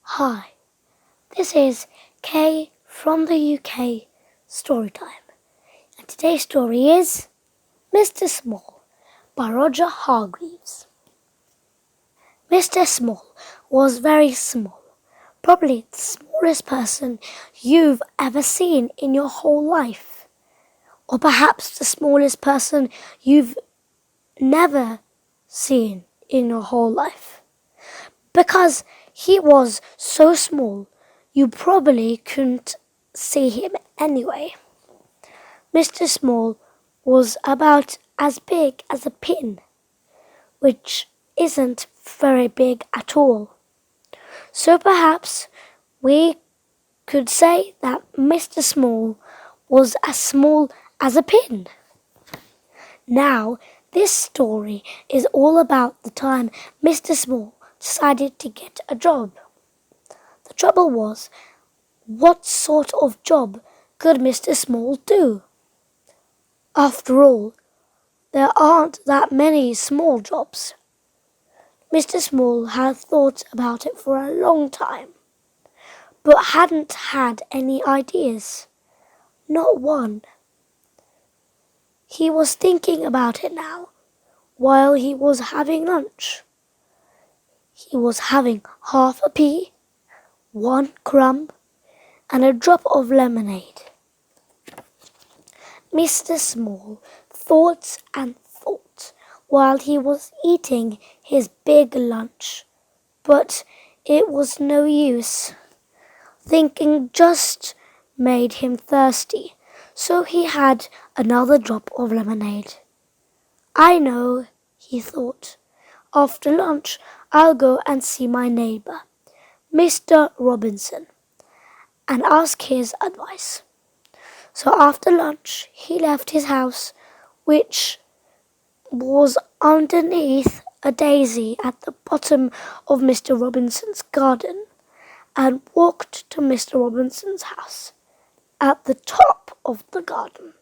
Hi, this is Kay from the UK Storytime, and today's story is Mr. Small by Roger Hargreaves. Mr. Small was very small, probably the smallest person you've ever seen in your whole life, or perhaps the smallest person you've never seen in your whole life. Because he was so small, you probably couldn't see him anyway. Mr. Small was about as big as a pin, which isn't very big at all. So perhaps we could say that Mr. Small was as small as a pin. Now, this story is all about the time Mr. Small decided to get a job. The trouble was, what sort of job could Mr. Small do? After all, there aren't that many small jobs. Mr. Small had thought about it for a long time, but hadn't had any ideas. Not one. He was thinking about it now, while he was having lunch. He was having half a pea, one crumb, and a drop of lemonade. Mr. Small thought and thought while he was eating his big lunch, but it was no use. Thinking just made him thirsty, so he had another drop of lemonade. I know, he thought. After lunch, I'll go and see my neighbour, Mr. Robinson, and ask his advice. So after lunch, he left his house, which was underneath a daisy at the bottom of Mr. Robinson's garden, and walked to Mr. Robinson's house at the top of the garden.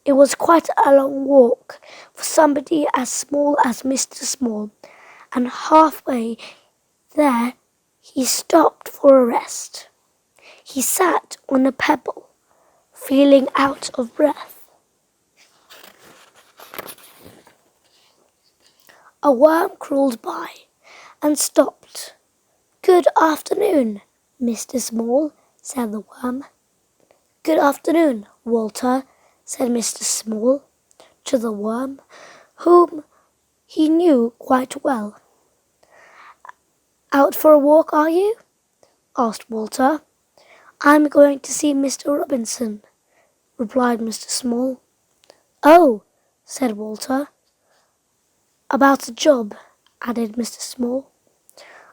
It was quite a long walk for somebody as small as Mr. Small, and halfway there he stopped for a rest. He sat on a pebble, feeling out of breath. A worm crawled by and stopped. "Good afternoon, Mr. Small," said the worm. "Good afternoon, Walter," said Mr. Small to the worm, whom he knew quite well. "Out for a walk, are you?" asked Walter. "I'm going to see Mr. Robinson," replied Mr. Small. "Oh," said Walter. "About a job," added Mr. Small.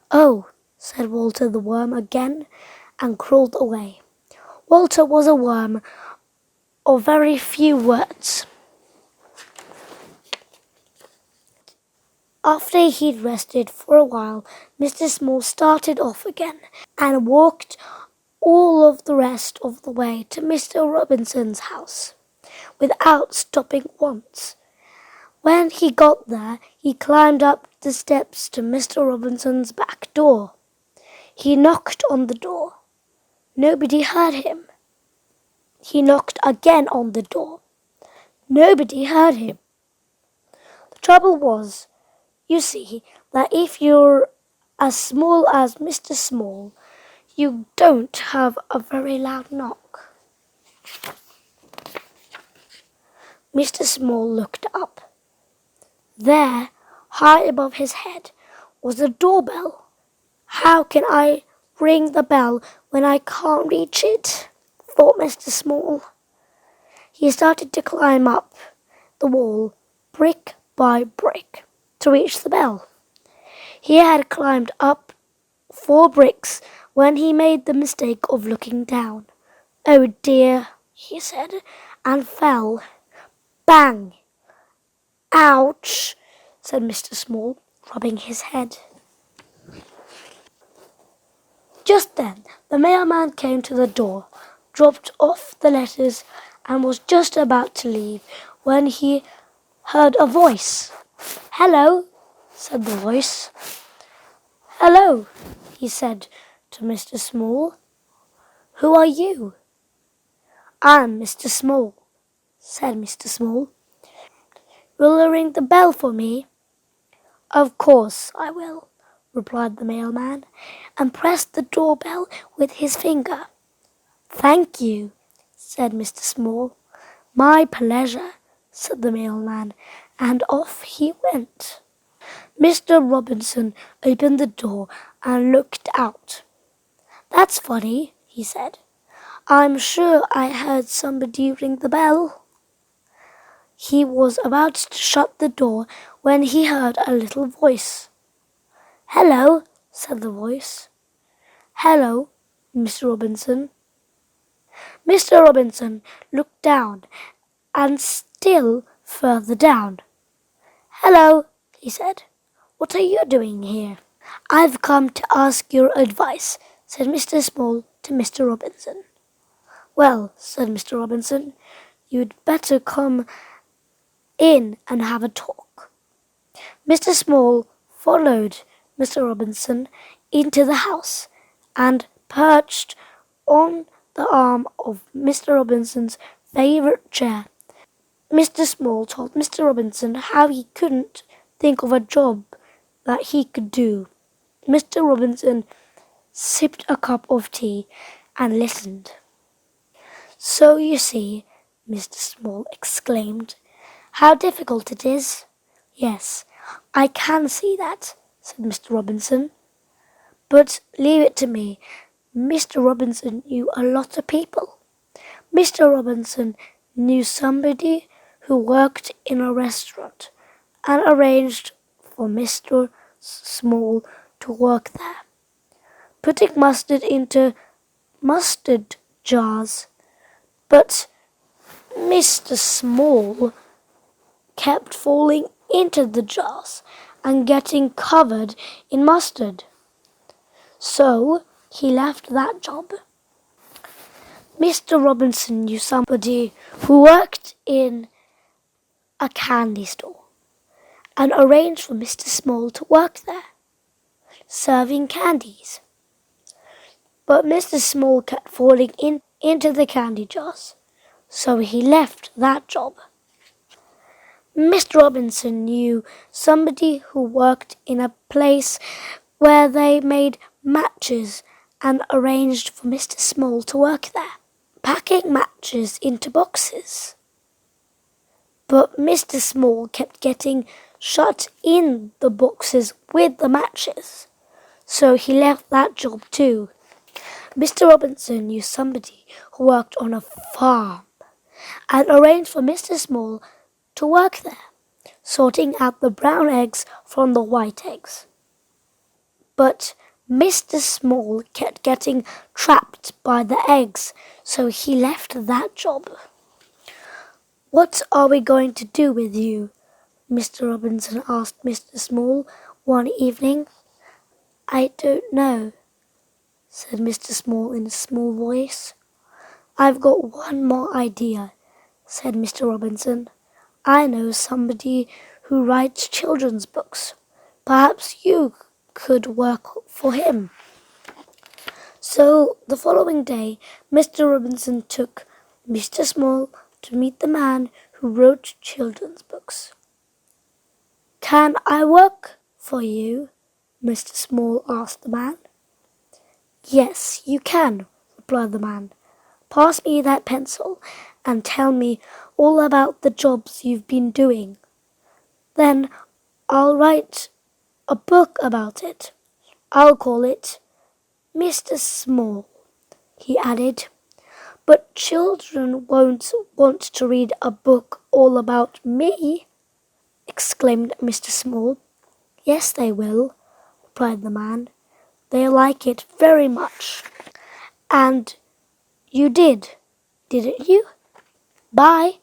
"Oh," said Walter the worm again, and crawled away. Walter was a worm of very few words. After he'd rested for a while, Mr. Small started off again and walked all of the rest of the way to Mr. Robinson's house, without stopping once. When he got there, he climbed up the steps to Mr. Robinson's back door. He knocked on the door. Nobody heard him. He knocked again on the door. Nobody heard him. The trouble was, you see, that if you're as small as Mr. Small, you don't have a very loud knock. Mr. Small looked up. There, high above his head, was a doorbell. "How can I ring the bell when I can't reach it?" thought Mr. Small. He started to climb up the wall, brick by brick, to reach the bell. He had climbed up 4 bricks when he made the mistake of looking down. "Oh dear," he said, and fell. Bang! "Ouch," said Mr. Small, rubbing his head. Just then the mailman came to the door, dropped off the letters, and was just about to leave when he heard a voice. "Hello," said the voice. "Hello," he said to Mr. Small. "Who are you?" "I'm Mr. Small," said Mr. Small. "Will you ring the bell for me?" "Of course I will," replied the mailman, and pressed the doorbell with his finger. "Thank you," said Mr. Small. "My pleasure," said the mailman, and off he went. Mr. Robinson opened the door and looked out. "That's funny," he said. "I'm sure I heard somebody ring the bell." He was about to shut the door when he heard a little voice. "Hello," said the voice. "Hello, Mr. Robinson." Mr. Robinson looked down, and still further down. "Hello," he said. "What are you doing here?" "I've come to ask your advice," said Mr. Small to Mr. Robinson. "Well," said Mr. Robinson, "you'd better come in and have a talk." Mr. Small followed Mr. Robinson into the house and perched on the arm of Mr. Robinson's favourite chair. Mr. Small told Mr. Robinson how he couldn't think of a job that he could do. Mr. Robinson sipped a cup of tea and listened. "So you see," Mr. Small exclaimed, "how difficult it is." "Yes, I can see that," said Mr. Robinson. "But leave it to me. Mr. Robinson knew a lot of people." Mr. Robinson knew somebody who worked in a restaurant and arranged for Mr. Small to work there, putting mustard into mustard jars. But Mr. Small kept falling into the jars and getting covered in mustard. So he left that job. Mr. Robinson knew somebody who worked in a candy store and arranged for Mr. Small to work there, serving candies. But Mr. Small kept falling into the candy jars, so he left that job. Mr. Robinson knew somebody who worked in a place where they made matches and arranged for Mr. Small to work there, packing matches into boxes. But Mr. Small kept getting shut in the boxes with the matches, so he left that job too. Mr. Robinson knew somebody who worked on a farm and arranged for Mr. Small to work there, sorting out the brown eggs from the white eggs. But Mr. Small kept getting trapped by the eggs, so he left that job. "What are we going to do with you?" Mr. Robinson asked Mr. Small one evening. "I don't know," said Mr. Small in a small voice. "I've got one more idea," said Mr. Robinson. "I know somebody who writes children's books. Perhaps you could work for him." So the following day, Mr. Robinson took Mr. Small to meet the man who wrote children's books. "Can I work for you?" Mr. Small asked the man. "Yes, you can," replied the man. "Pass me that pencil and tell me all about the jobs you've been doing. Then I'll write a book about it. I'll call it Mr. Small," he added. "But children won't want to read a book all about me," exclaimed Mr. Small. "Yes, they will," replied the man. "They like it very much. And you didn't you? Bye."